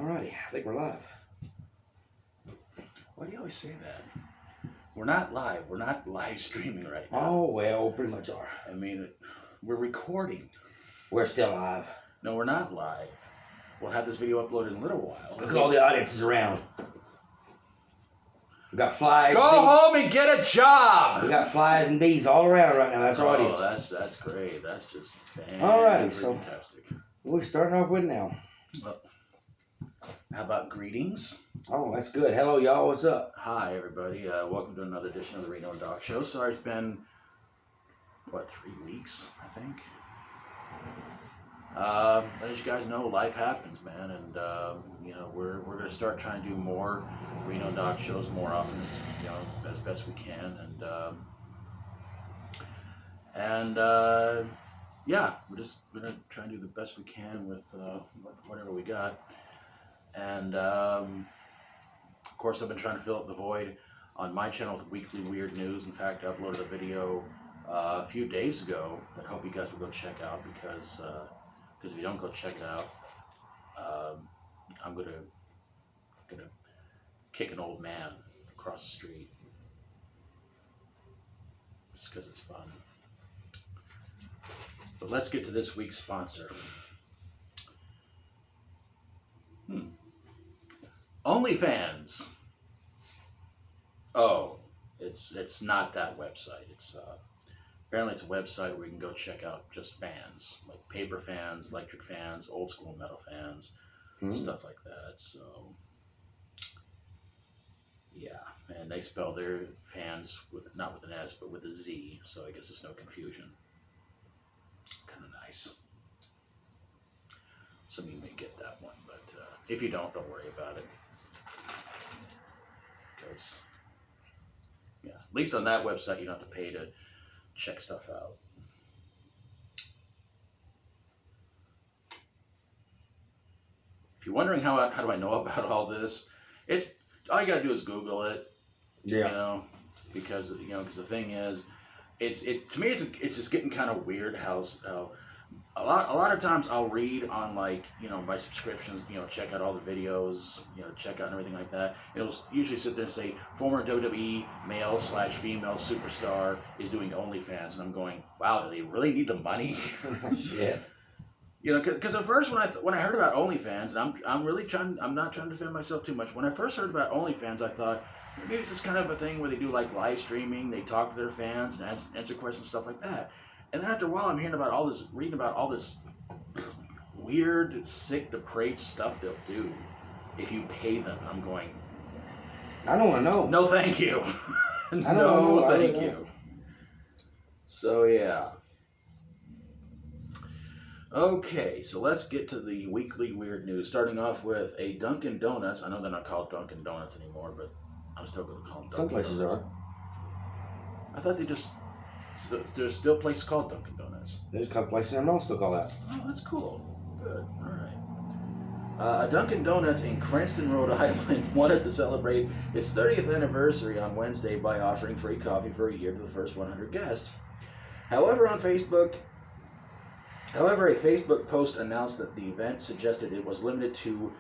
Alrighty, I think we're live. Why do you always say that? We're not live. We're not live streaming right now. Oh, well, pretty much are. I mean, we're recording. We're still live. No, we're not live. We'll have this video uploaded in a little while. Look at all the audiences around. We got flies. Go home and get a job! We got flies and bees all around right now. That's our audience. Oh, that's great. That's just fantastic. Alrighty, so we're starting off with now. Well, how about greetings? Oh, that's good. Hello, y'all. What's up? Hi, everybody. Welcome to another edition of the Reno Doc Show. Sorry, it's been, what, 3 weeks, I think? As you guys know, life happens, man, and you know, we're gonna start trying to do more Reno Doc shows more often, as best we can, and yeah, we're just gonna try and do the best we can with whatever we got, and of course, I've been trying to fill up the void on my channel with weekly weird news. In fact, I uploaded a video a few days ago that I hope you guys will go check out, because if you don't go check it out, I'm gonna kick an old man across the street just because it's fun. But let's get to this week's sponsor. OnlyFans. Oh, it's not that website. It's apparently it's a website where you can go check out just fans, like paper fans, electric fans, old school metal fans, stuff like that. So yeah, and they spell their fans not with an S but with a Z, so I guess there's no confusion. Kind of nice. Some of you may get that one, but if you don't worry about it, because yeah, at least on that website you don't have to pay to check stuff out. If you're wondering how do I know about all this, it's all you gotta do is Google it. Yeah. You know, because the thing is, it's to me it's just getting kind of weird how a lot of times I'll read on, like, my subscriptions, check out all the videos, check out and everything like that. It'll usually sit there and say former WWE male/female superstar is doing OnlyFans, and I'm going, wow, do they really need the money? Shit. Because at first when I heard about OnlyFans, and I'm not trying to defend myself too much. When I first heard about OnlyFans, I thought maybe it's just kind of a thing where they do like live streaming, they talk to their fans and answer questions, stuff like that. And then after a while, I'm reading about all this weird, sick, depraved stuff they'll do if you pay them. I'm going, I don't want to know. No, thank you. No, thank you. So yeah. Okay, so let's get to the weekly weird news. Starting off with a Dunkin' Donuts. I know they're not called Dunkin' Donuts anymore, but I'm still going to call them Dunkin' Donuts. Some places are. I thought they just... There's still places called Dunkin' Donuts. There's a couple places in America still call that. Oh, that's cool. Good. All right. A Dunkin' Donuts in Cranston, Rhode Island wanted to celebrate its 30th anniversary on Wednesday by offering free coffee for a year to the first 100 guests. However, a Facebook post announced that the event suggested it was limited to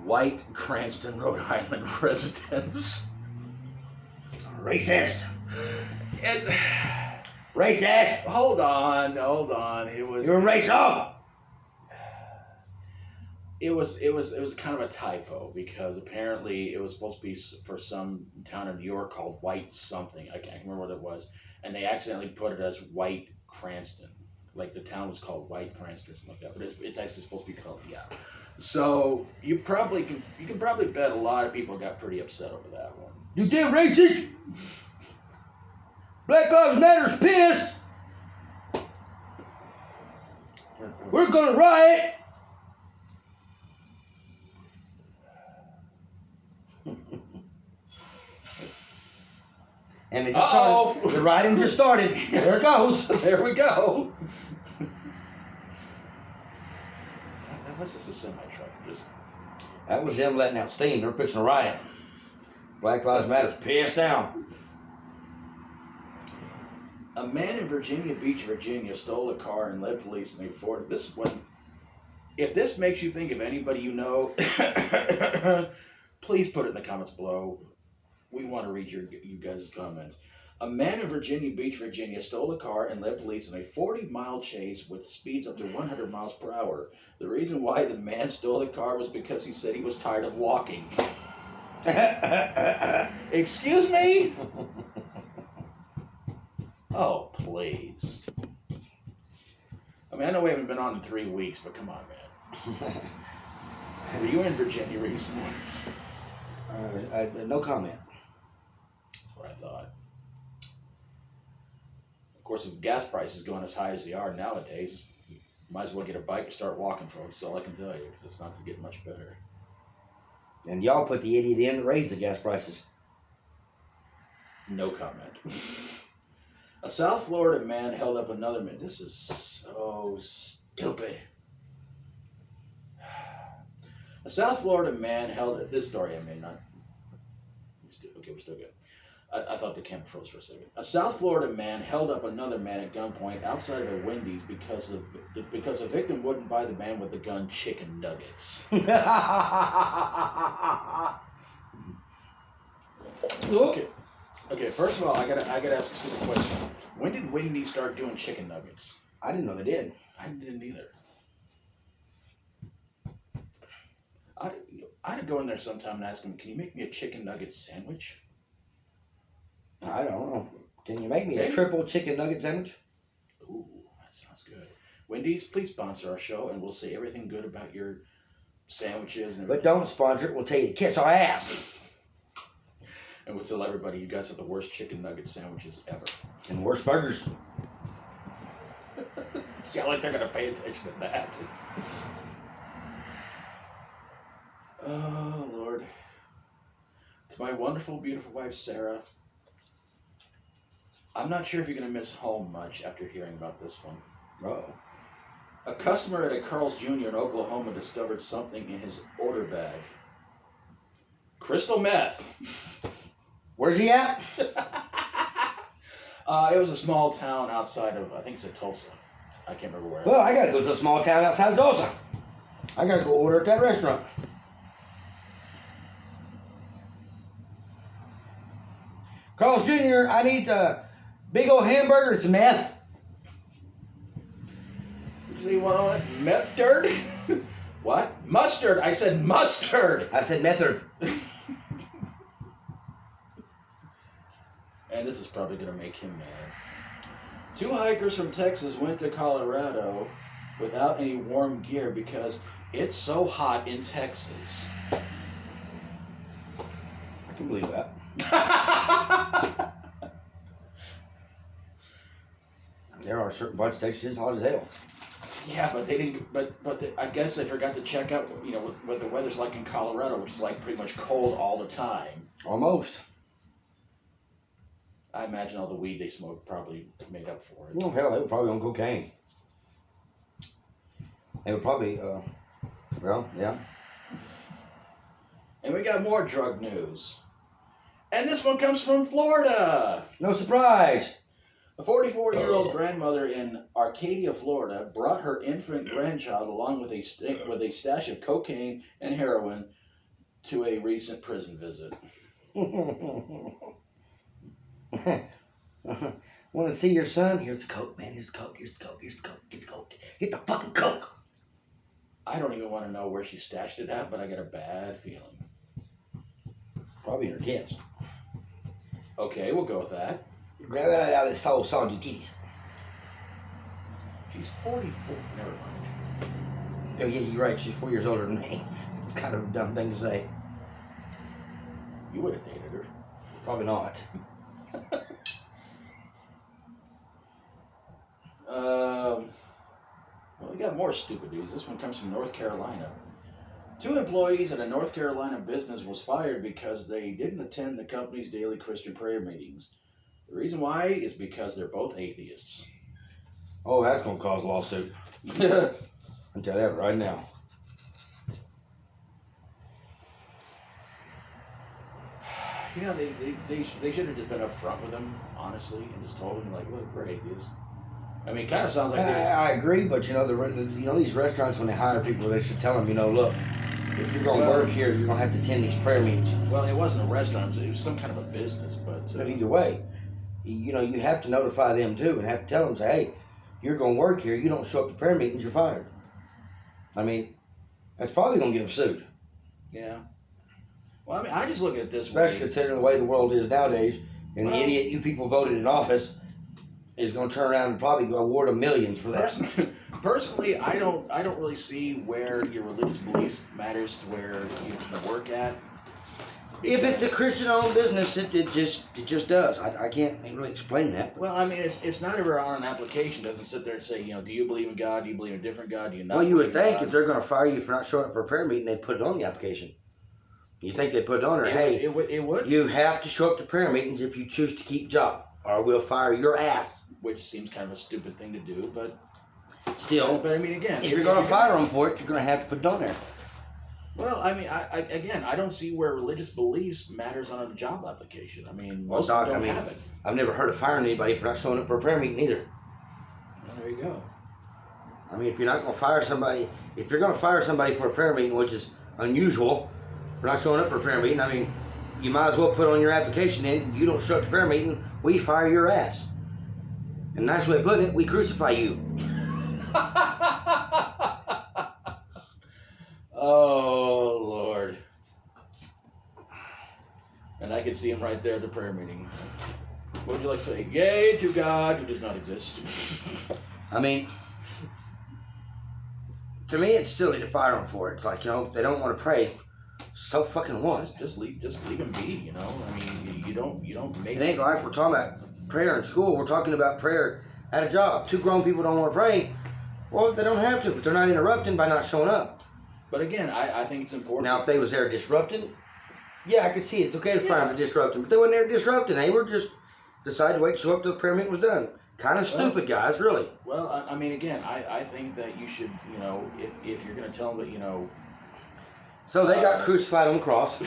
white Cranston, Rhode Island residents. Racist. Racist. Hold on. It was. You're a racist. It was kind of a typo, because apparently it was supposed to be for some town in New York called White something. I can't remember what it was, and they accidentally put it as White Cranston. Like the town was called White Cranston, something like that, but it's actually supposed to be called, yeah. So you can probably bet a lot of people got pretty upset over that one. You damn racist! Black Lives Matter's pissed! We're gonna riot! And they just started. The rioting just started. There it goes. There we go. That was just a semi-truck. That was them letting out steam. They're fixing a riot. Black Lives Matter's pissed down. A man in Virginia Beach, Virginia, stole a car and led police, and they forwarded this one. If this makes you think of anybody you know, please put it in the comments below. We want to read you guys' comments. A man in Virginia Beach, Virginia stole a car and led police in a 40-mile chase with speeds up to 100 miles per hour. The reason why the man stole the car was because he said he was tired of walking. Excuse me? Oh, please. I mean, I know we haven't been on in 3 weeks, but come on, man. Were you in Virginia recently? No comment. That's what I thought. Of course, with gas prices going as high as they are nowadays, you might as well get a bike and start walking, folks. That's all I can tell you, because it's not going to get much better. And y'all put the idiot in to raise the gas prices. No comment. A South Florida man held up another man. This is so stupid. A South Florida man held this story. I mean, not. Okay, we're still good. I thought the camera froze for a second. A South Florida man held up another man at gunpoint outside of a Wendy's because the victim wouldn't buy the man with the gun chicken nuggets. Okay. First of all, I gotta ask a stupid question. When did Wendy's start doing chicken nuggets? I didn't know they did. I didn't either. I'd go in there sometime and ask them, "Can you make me a chicken nugget sandwich?" I don't know. Can you make me a triple chicken nugget sandwich? Ooh, that sounds good. Wendy's, please sponsor our show, and we'll say everything good about your sandwiches. And but don't sponsor it. We'll tell you to kiss our ass. And we'll tell everybody you guys have the worst chicken nugget sandwiches ever. And worst burgers. Yeah, like they're going to pay attention to that. Oh, Lord. To my wonderful, beautiful wife, Sarah, I'm not sure if you're going to miss home much after hearing about this one. Uh-oh. A customer at a Carl's Jr. in Oklahoma discovered something in his order bag. Crystal meth. Where's he at? It was a small town outside of, I think it's Tulsa. I can't remember where. Well, I got to go to a small town outside of Tulsa. I got to go order at that restaurant. Carl's Jr., I need a big old hamburger and some meth. Did you say you want all that mustard? What? Mustard. I said mustard. I said method. And this is probably going to make him mad. 2 hikers from Texas went to Colorado without any warm gear because it's so hot in Texas. I can believe that. There are certain parts of Texas is hot as hell. Yeah, but they didn't. I guess they forgot to check out, what the weather's like in Colorado, which is like pretty much cold all the time. Almost. I imagine all the weed they smoked probably made up for it. Well, hell, they were probably on cocaine. They were probably, well, yeah. And we got more drug news. And this one comes from Florida. No surprise. A 44-year-old grandmother in Arcadia, Florida, brought her infant grandchild along with a stash of cocaine and heroin to a recent prison visit. Want to see your son? Here's the coke, man. Here's the coke. Here's the coke. Here's the coke. Get the coke. Get the fucking coke. I don't even want to know where she stashed it at, but I got a bad feeling. Probably her kids. Okay, we'll go with that. Grab that out of his soul, soggy titties. She's 44. Never mind. Oh, yeah, you're right. She's 4 years older than me. It's kind of a dumb thing to say. You would have dated her. Probably not. Well, we got more stupid news. This one comes from North Carolina. 2 employees at a North Carolina business was fired because they didn't attend the company's daily Christian prayer meetings. The reason why is because they're both atheists. Oh, that's going to cause a lawsuit. I'll tell you that right now. You know, they should have just been upfront with them, honestly, and just told them, like, look, we're atheists. I mean, it kind of sounds like I agree, but you know, these restaurants, when they hire people, they should tell them, you know, look, if you're going to work here, you're going to have to attend these prayer meetings. Well, it wasn't a restaurant; it was some kind of a business. But either way, you know, you have to notify them too, and have to tell them, say, hey, you're going to work here. You don't show up to prayer meetings, you're fired. I mean, that's probably going to get them sued. Yeah. Well, I mean, I just look at it this way. Especially considering the way the world is nowadays, and the idiot you people voted in office is going to turn around and probably award them millions for that. Personally, I don't really see where your religious beliefs matters to where you can work at. If it's a Christian-owned business, it just does. I can't really explain that. Well, I mean, it's not ever on an application. It doesn't sit there and say, you know, do you believe in God? Do you believe in a different God? Do you not? Well, you would think if they're going to fire you for not showing up for a prayer meeting, they'd put it on the application. You think they'd put it on there? Hey, it would. You have to show up to prayer meetings if you choose to keep job, or we'll fire your ass. Which seems kind of a stupid thing to do, but still. But I mean, again, if you're going to fire them for it, you're going to have to put it on there. Well, I mean, I don't see where religious beliefs matters on a job application. I mean, most Doc, don't have it. I've never heard of firing anybody for not showing up for a prayer meeting either. Well, there you go. I mean, if you're not going to fire somebody, if you're going to fire somebody for a prayer meeting, which is unusual, for not showing up for a prayer meeting, I mean, you might as well put on your application in, you don't show up to prayer meeting, we fire your ass. And nice way of putting it, we crucify you. Oh, Lord. And I can see him right there at the prayer meeting. What would you like to say? Yay to God who does not exist. I mean, to me, it's silly to fire them for it. It's like, you know, if they don't want to pray, so fucking what? Just leave them be, you know? I mean, you don't make... It ain't like we're talking about prayer in school. We're talking about prayer at a job. Two grown people don't want to pray. Well, they don't have to, but they're not interrupting by not showing up. But again, I think it's important. Now, if they was there disrupting, yeah, I could see it's okay to fire them for disrupting. But they weren't there disrupting. They were just decided to wait, show up till the prayer meeting was done. Kind of stupid, guys, really. Well, I mean, again, I think that you should, you know, if you're going to tell them that, you know... So they got crucified on the cross.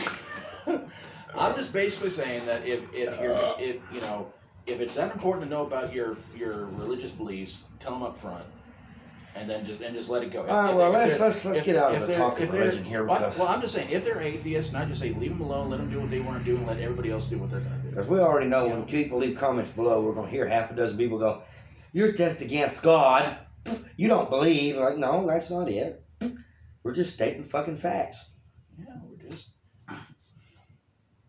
I'm just basically saying that if it's that important to know about your religious beliefs, tell them up front. And then just let it go. Let's get out of the talk of religion here. Well, I'm just saying, if they're atheists, and I just say leave them alone, let them do what they want to do, and let everybody else do what they're going to do. Because we already know when people leave comments below, we're going to hear half a dozen people go, "You're just against God. You don't believe." Like, no, that's not it. We're just stating fucking facts. Yeah, we're just.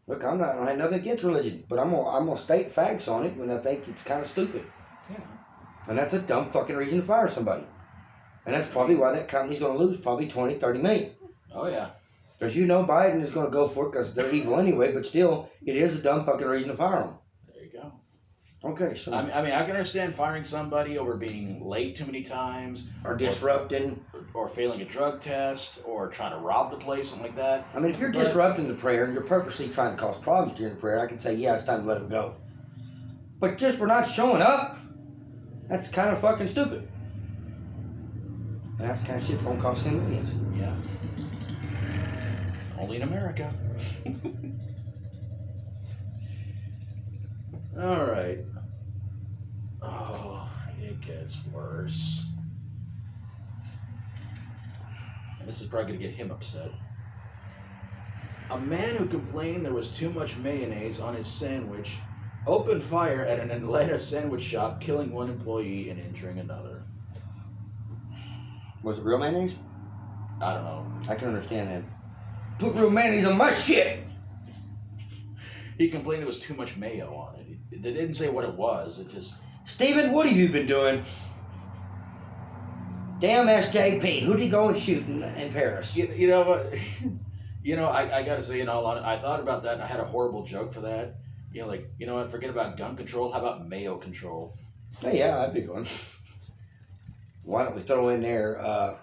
Look, I have nothing against religion, but I'm gonna state facts on it when I think it's kind of stupid. Yeah. And that's a dumb fucking reason to fire somebody. And that's probably why that company's going to lose probably 20, 30 million. Oh, yeah. Because you know Biden is going to go for it because they're evil anyway, but still, it is a dumb fucking reason to fire them. There you go. Okay, so... I mean, I can understand firing somebody over being late too many times. Or disrupting. Or failing a drug test, or trying to rob the place, something like that. I mean, if you're disrupting the prayer and you're purposely trying to cause problems during the prayer, I can say, yeah, it's time to let them go. But just for not showing up, that's kind of fucking stupid. And that's the kind of shit that's going to cost them millions. Yeah. Only in America. All right. Oh, it gets worse. And this is probably going to get him upset. A man who complained there was too much mayonnaise on his sandwich opened fire at an Atlanta sandwich shop, killing one employee and injuring another. Was it real mayonnaise? I don't know. I can understand that. Put real mayonnaise on my shit! He complained there was too much mayo on it. They didn't say what it was. It just... Steven, what have you been doing? Damn SJP. Who'd he go and shoot in Paris? You know what? I got to say, I thought about that and I had a horrible joke for that. You know what? Forget about gun control. How about mayo control? Oh, yeah, that'd be fun. Why don't we throw in there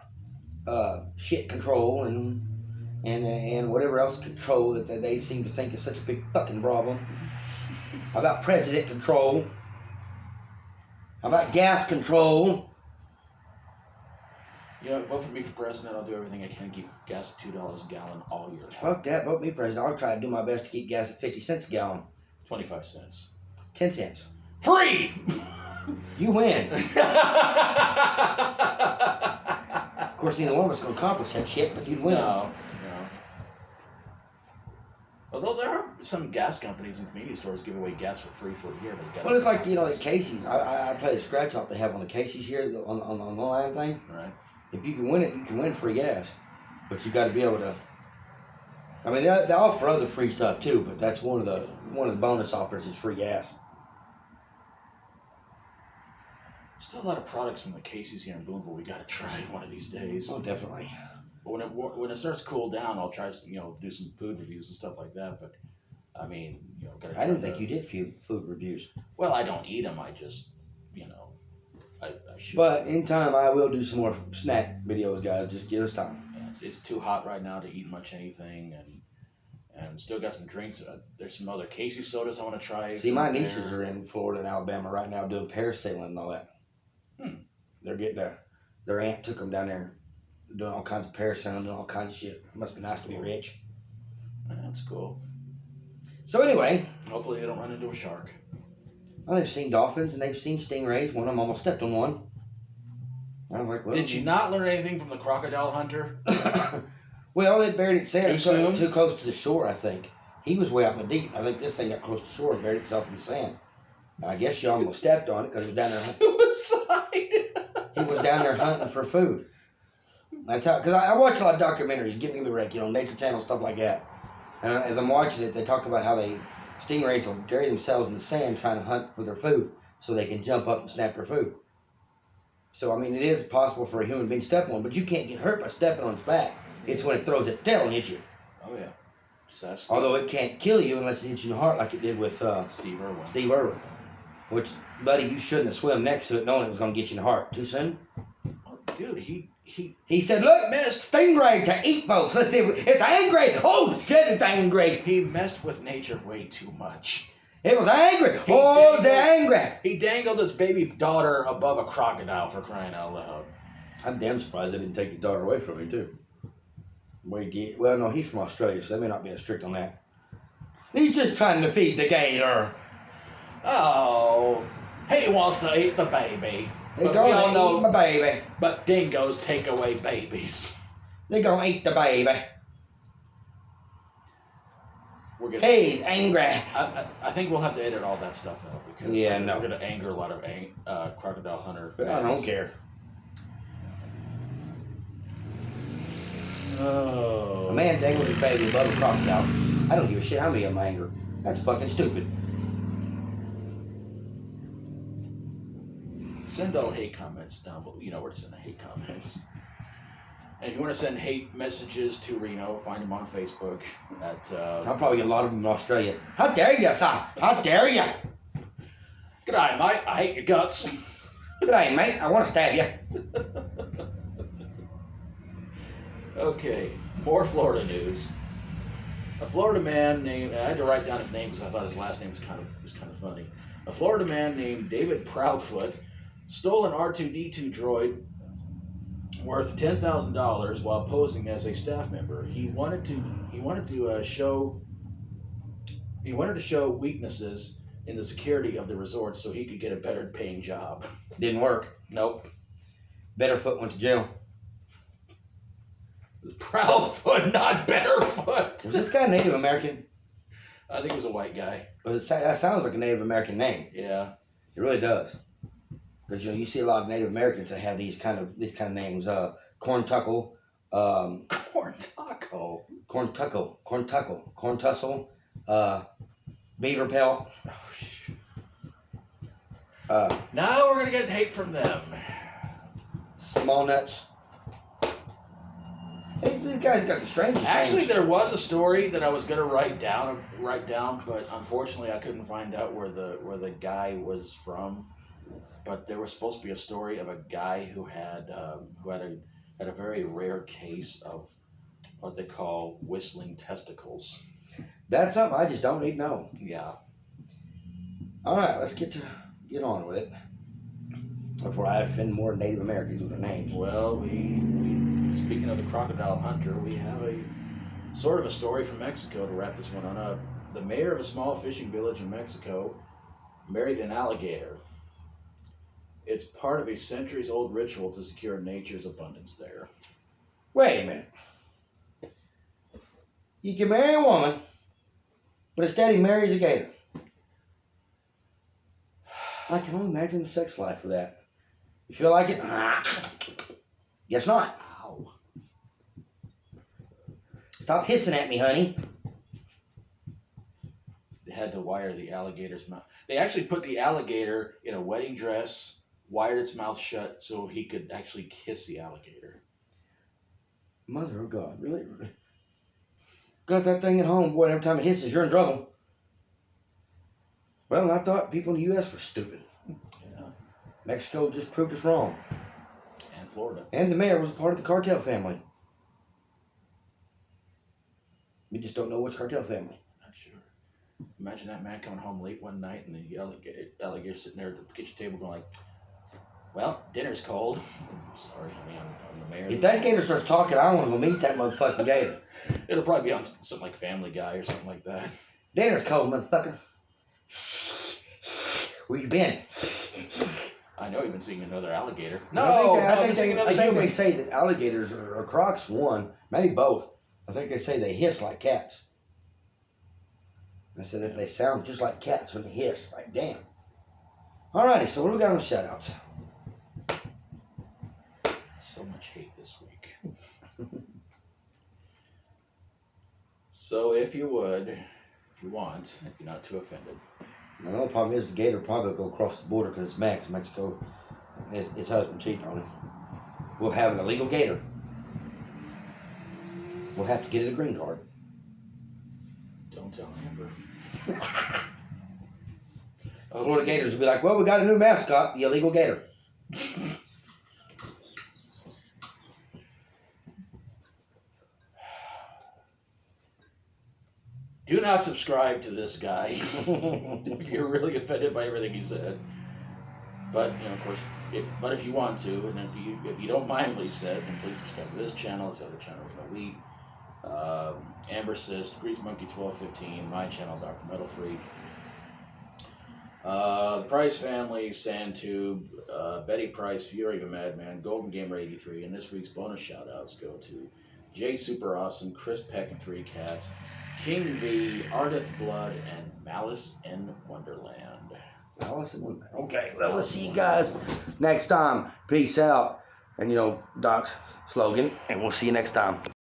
shit control and whatever else control that they seem to think is such a big fucking problem? How about president control? How about gas control? Vote for me for president. I'll do everything I can to keep gas at $2 a gallon all year. Fuck that. Vote me president. I'll try to do my best to keep gas at 50 cents a gallon. 25 cents. 10 cents. Free! You win. Of course, neither one of us can accomplish that shit, but you'd win. No. Although there are some gas companies and convenience stores give away gas for free for a year. Well, it's like, like Casey's. I play the scratch off they have on the Casey's here on the line thing. Right. If you can win it, you can win free gas. But you got to be able to. I mean, they offer other free stuff too, but that's one of the bonus offers is free gas. Still a lot of products from the Casey's here in Boonville we got to try one of these days. Oh, definitely. But when it starts to cool down, I'll try do some food reviews and stuff like that. But I mean, gotta. I didn't think you did food reviews. Well, I don't eat them. I just, I shoot. But in time, I will do some more snack videos, guys. Just give us time. Yeah, it's too hot right now to eat much anything, and still got some drinks. There's some other Casey sodas I want to try. See, my nieces are in Florida and Alabama right now doing parasailing and all that. They're getting their aunt took them down there, doing all kinds of parasailing and all kinds of shit. It must be nice to be rich. That's cool. So anyway, hopefully they don't run into a shark. Well, they've seen dolphins and they've seen stingrays. One of them almost stepped on one. I was like, well, did you not learn anything from the crocodile hunter? Well, it buried itself too close to the shore, I think. He was way out in the deep. I think this thing got close to the shore and buried itself in the sand. I guess you almost stepped on it because he was down there. Suicide! He was down there hunting for food. That's how, because I watch a lot of documentaries, Give Me the Wreck, Nature Channel, stuff like that. And as I'm watching it, they talk about how stingrays will bury themselves in the sand trying to hunt for their food so they can jump up and snap their food. So, I mean, it is possible for a human being to step on, but you can't get hurt by stepping on its back. It's when it throws its tail and hits you. Oh, yeah. Although it can't kill you unless it hits you in the heart like it did with Steve Irwin. Steve Irwin. Which, buddy, you shouldn't have swum next to it knowing it was going to get you in the heart. Too soon? Oh, dude, he said, look, stingray to eat folks. Let's see. It's angry. Oh, shit, it's angry. He messed with nature way too much. It was angry. They're angry. He dangled his baby daughter above a crocodile for crying out loud. I'm damn surprised they didn't take his daughter away from him, too. Well, no, he's from Australia, so they may not be as strict on that. He's just trying to feed the gator. Oh, he wants to eat the baby. They're going to eat my baby. But dingoes take away babies. They're going to eat the baby. He's angry. I think we'll have to edit all that stuff out because we're going to anger a lot of crocodile hunter fans. I don't care. Oh. A man dangled his baby above a crocodile. I don't give a shit how many of them I anger. That's fucking stupid. Send all hate comments down below. You know where to send the hate comments. And if you want to send hate messages to Reno, find him on Facebook at... I'll probably get a lot of them in Australia. How dare you, son? How dare you? G'day, mate. I hate your guts. G'day, mate. I want to stab you. Okay, more Florida news. A Florida man named... I had to write down his name because I thought his last name was kind of funny. A Florida man named David Proudfoot stole an R2-D2 droid worth $10,000 while posing as a staff member. He wanted to show weaknesses in the security of the resort so he could get a better paying job. Didn't work. Nope. Betterfoot went to jail. Proudfoot, not Betterfoot. Was this guy Native American? I think it was a white guy. But that sounds like a Native American name. Yeah. It really does. Because you see a lot of Native Americans that have these kind of names. Corn Tuckle. Corn Taco. Corn Tuckle. Corn Tuckle. Corn Tussle. Beaver Pelt. Now we're gonna get hate from them. Small Nuts. These guys got the strangest Actually, names. there was a story that I was gonna write down, but unfortunately, I couldn't find out where the guy was from. But there was supposed to be a story of a guy who had a very rare case of what they call whistling testicles. That's something I just don't need to know. Yeah. All right, let's get on with it before I offend more Native Americans with their names. Well, we speaking of the crocodile hunter, we have a sort of a story from Mexico to wrap this one on up. The mayor of a small fishing village in Mexico married an alligator. It's part of a centuries-old ritual to secure nature's abundance there. Wait a minute. You can marry a woman, but instead he marries a gator. I can only imagine the sex life for that. You feel like it? Guess not. Ow. Stop hissing at me, honey. They had to wire the alligator's mouth. They actually put the alligator in a wedding dress, wired its mouth shut so he could actually kiss the alligator. Mother of God, really? Got that thing at home, boy, every time it hisses, you're in trouble. Well, I thought people in the U.S. were stupid. Yeah. Mexico just proved us wrong. And Florida. And the mayor was part of the cartel family. We just don't know which cartel family. Not sure. Imagine that man coming home late one night and the alligator sitting there at the kitchen table going like, well, dinner's cold. Sorry, honey, I'm the mayor. If that gator starts talking, I want to go meet that motherfucking gator. It'll probably be on something like Family Guy or something like that. Dinner's cold, motherfucker. Where you been? I know you've been seeing another alligator. I think they say that alligators or crocs, one, maybe both. I think they say they hiss like cats. I said that they sound just like cats when they hiss. Like, damn. Alrighty, so what do we got on the shoutouts? So much hate this week. So if you want, if you're not too offended. The only problem is the gator probably will go across the border because it's mad because Mexico, his husband cheated on him. We'll have an illegal gator. We'll have to get it a green card. Don't tell Amber. Florida Gators will be like, well, we got a new mascot, the illegal gator. Do not subscribe to this guy if you're really offended by everything he said. But of course, if you want to, and if you don't mind what he said, then please subscribe to this channel, this other channel, Reno Wheat, Amber Syst, Grease Monkey 1215, my channel, docthemetalfreak, the Price family, SanTube, Betty Price, Fury of a Madman, Golden Gamer 83, and this week's bonus shoutouts go to Jay Superawesome, Chris Peck and 3 Cats, King V, Ardeth Blood, and Malice N Wonderland. Malice N Wonderland. Okay, well, we'll see you guys next time. Peace out. And Doc's slogan, and we'll see you next time.